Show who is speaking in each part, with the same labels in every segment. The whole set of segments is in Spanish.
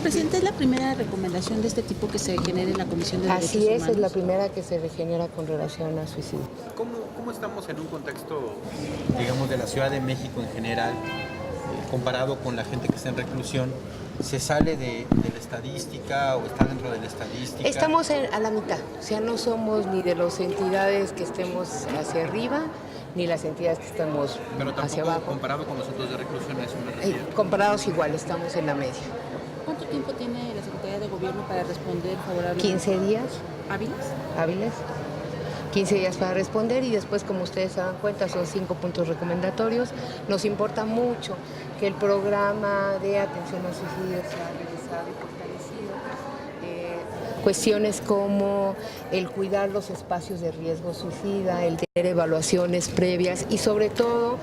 Speaker 1: Presidenta, ¿es la primera recomendación de este tipo que se genere en la Comisión de Derechos
Speaker 2: Así
Speaker 1: Humanos?
Speaker 2: es la primera que se regenera con relación a suicidio.
Speaker 3: ¿Cómo estamos en un contexto, digamos, de la Ciudad de México en general, comparado con la gente que está en reclusión? ¿Se sale de la estadística o está dentro de la estadística?
Speaker 2: Estamos a la mitad, o sea, no somos ni de las entidades que estemos hacia arriba, ni las entidades que estemos hacia abajo.
Speaker 3: Comparado con los otros de reclusión, a eso me refiero.
Speaker 2: Comparados igual, estamos en la media.
Speaker 1: ¿Cuánto tiempo tiene la Secretaría de Gobierno para responder favorablemente?
Speaker 2: 15 días.
Speaker 1: ¿Hábiles?
Speaker 2: 15 días para responder y después, como ustedes se dan cuenta, son 5 puntos recomendatorios. Nos importa mucho que el programa de atención al suicidio sea revisado y fortalecido. Cuestiones como el cuidar los espacios de riesgo suicida, el tener evaluaciones previas y sobre todo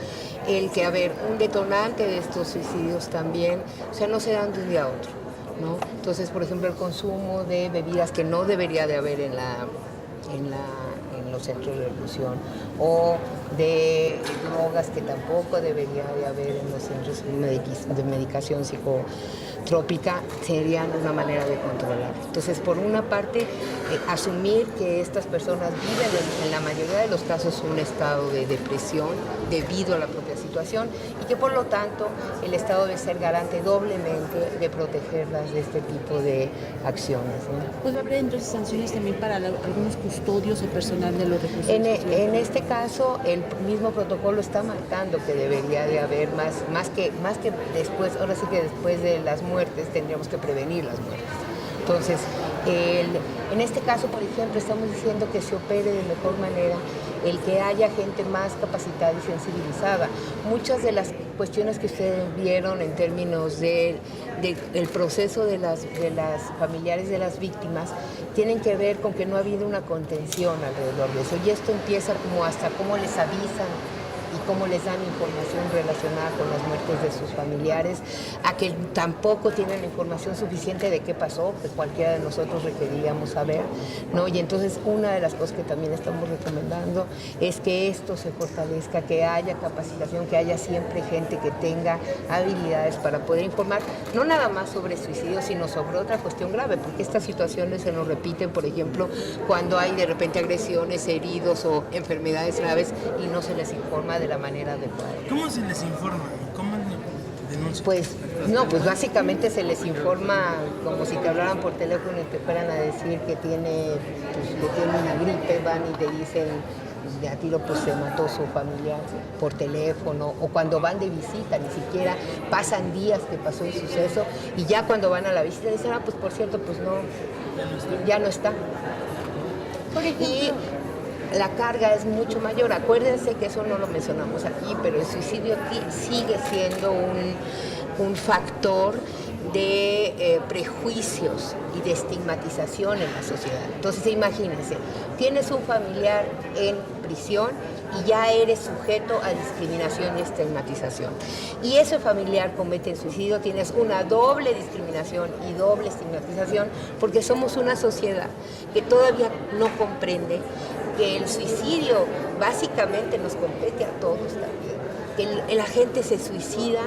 Speaker 2: el que, un detonante de estos suicidios también, o sea, no se dan de un día a otro, ¿no? Entonces, por ejemplo, el consumo de bebidas que no debería de haber en los centros de reclusión o de drogas que tampoco debería de haber en los centros de medicación psicotrópica serían una manera de controlar. Entonces, por una parte, asumir que estas personas viven en la mayoría de los casos un estado de depresión debido a la propia situación y que por lo tanto el Estado debe ser garante doblemente de protegerlas de este tipo de acciones, ¿no?
Speaker 1: Pues va a haber entonces sanciones también para algunos custodios o personal de los reclusos.
Speaker 2: En este caso, el mismo protocolo está marcando que debería de haber más que después, ahora sí que después de las muertes tendríamos que prevenir las muertes. Entonces, en este caso, por ejemplo, estamos diciendo que se opere de mejor manera el que haya gente más capacitada y sensibilizada. Muchas de las cuestiones que ustedes vieron en términos del proceso de las familiares de las víctimas tienen que ver con que no ha habido una contención alrededor de eso. Y esto empieza como hasta cómo les avisan y cómo les dan información relacionada con las muertes de sus familiares, a que tampoco tienen la información suficiente de qué pasó, que cualquiera de nosotros requeríamos saber, ¿no? Y entonces una de las cosas que también estamos recomendando es que esto se fortalezca, que haya capacitación, que haya siempre gente que tenga habilidades para poder informar, no nada más sobre suicidio, sino sobre otra cuestión grave, porque estas situaciones se nos repiten, por ejemplo, cuando hay de repente agresiones, heridos o enfermedades graves y no se les informa de la manera adecuada.
Speaker 4: ¿Cómo se les informa? ¿Cómo denuncian?
Speaker 2: Pues básicamente se les informa como si te hablaran por teléfono y te fueran a decir que tiene una gripe, van y te dicen de a tiro pues se mató su familiar por teléfono, o cuando van de visita, ni siquiera pasan días que pasó el suceso y ya cuando van a la visita dicen, pues por cierto, pues no, ya no está. Por ejemplo, y la carga es mucho mayor. Acuérdense que eso no lo mencionamos aquí, pero el suicidio sigue siendo un factor de prejuicios y de estigmatización en la sociedad. Entonces, imagínense, tienes un familiar en prisión y ya eres sujeto a discriminación y estigmatización. Y ese familiar comete el suicidio, tienes una doble discriminación y doble estigmatización, porque somos una sociedad que todavía no comprende que el suicidio básicamente nos compete a todos también, que la gente se suicida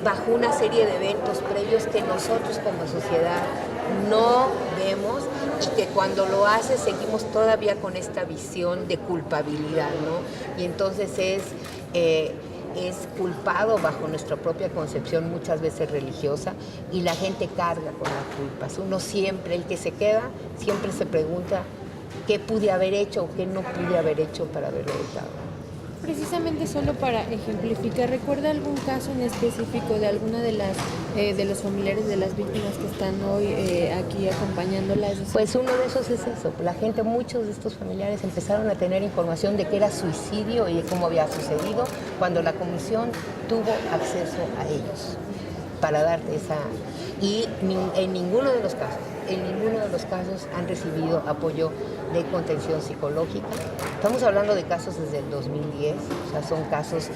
Speaker 2: bajo una serie de eventos previos que nosotros como sociedad no vemos y que cuando lo hace seguimos todavía con esta visión de culpabilidad, ¿no? Y entonces es culpado bajo nuestra propia concepción, muchas veces religiosa, y la gente carga con las culpas. Uno siempre, el que se queda, siempre se pregunta qué pude haber hecho o qué no pude haber hecho para haberlo evitado.
Speaker 5: Precisamente solo para ejemplificar, ¿recuerda algún caso en específico de alguna de los familiares de las víctimas que están hoy aquí acompañándolas?
Speaker 2: Pues uno de esos es eso, muchos de estos familiares empezaron a tener información de que era suicidio y de cómo había sucedido cuando la comisión tuvo acceso a ellos para darte esa... Y en ninguno de los casos han recibido apoyo de contención psicológica. Estamos hablando de casos desde el 2010, o sea, son casos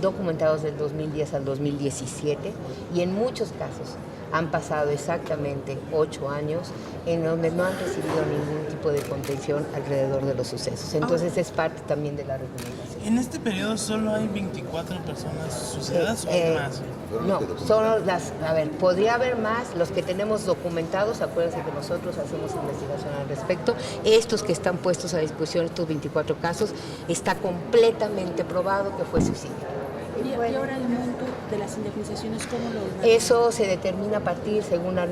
Speaker 2: documentados del 2010 al 2017, y en muchos casos Han pasado exactamente 8 años en donde no han recibido ningún tipo de contención alrededor de los sucesos. Entonces es parte también de la recomendación.
Speaker 4: En este periodo solo hay 24 personas suicidadas o hay más.
Speaker 2: No, son podría haber más, los que tenemos documentados, acuérdense que nosotros hacemos investigación al respecto, estos que están puestos a disposición, estos 24 casos, está completamente probado que fue suicidio.
Speaker 1: Y ahora el monto de las indemnizaciones, ¿cómo lo van?
Speaker 2: Eso se determina a partir, según la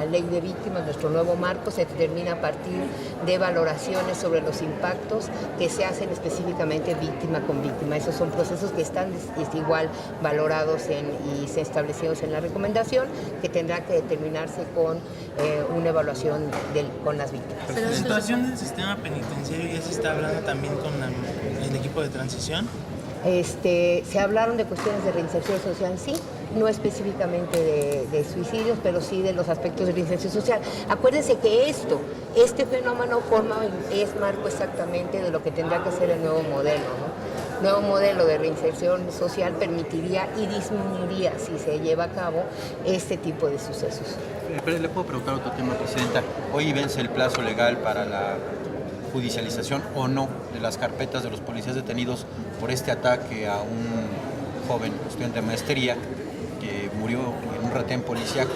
Speaker 2: ley de víctimas, nuestro nuevo marco, se determina a partir de valoraciones sobre los impactos que se hacen específicamente víctima con víctima. Esos son procesos que están igual valorados y se establecidos en la recomendación, que tendrá que determinarse con una evaluación con las víctimas.
Speaker 4: La situación del sistema penitenciario ya se está hablando también con el equipo de transición.
Speaker 2: Se hablaron de cuestiones de reinserción social, sí, no específicamente de suicidios, pero sí de los aspectos de reinserción social. Acuérdense que este fenómeno es marco exactamente de lo que tendrá que ser el nuevo modelo, ¿no? El nuevo modelo de reinserción social permitiría y disminuiría, si se lleva a cabo, este tipo de sucesos.
Speaker 3: Pero le puedo preguntar otro tema, Presidenta. Hoy vence el plazo legal para la judicialización o no de las carpetas de los policías detenidos por este ataque a un joven estudiante de maestría que murió en un retén policíaco.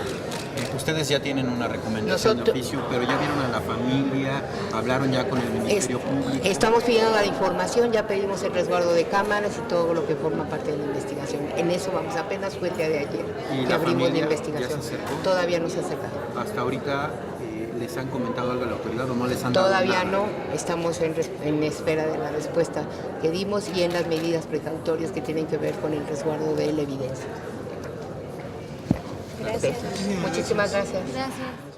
Speaker 3: Ustedes ya tienen una recomendación de oficio, pero ya vieron a la familia, hablaron ya con el Ministerio Público.
Speaker 2: Estamos pidiendo la información, ya pedimos el resguardo de cámaras y todo lo que forma parte de la investigación. En eso vamos, apenas fue el día de ayer
Speaker 3: ¿Y
Speaker 2: que
Speaker 3: la
Speaker 2: abrimos la
Speaker 3: familia
Speaker 2: investigación.
Speaker 3: ya se acercó?
Speaker 2: Todavía no se ha acercado.
Speaker 3: Hasta ahorita ¿les han comentado algo a la autoridad o no les han dado
Speaker 2: Todavía
Speaker 3: nada?
Speaker 2: no, estamos en espera de la respuesta que dimos y en las medidas precautorias que tienen que ver con el resguardo de la evidencia.
Speaker 5: Gracias.
Speaker 2: Muchísimas gracias.
Speaker 5: Gracias.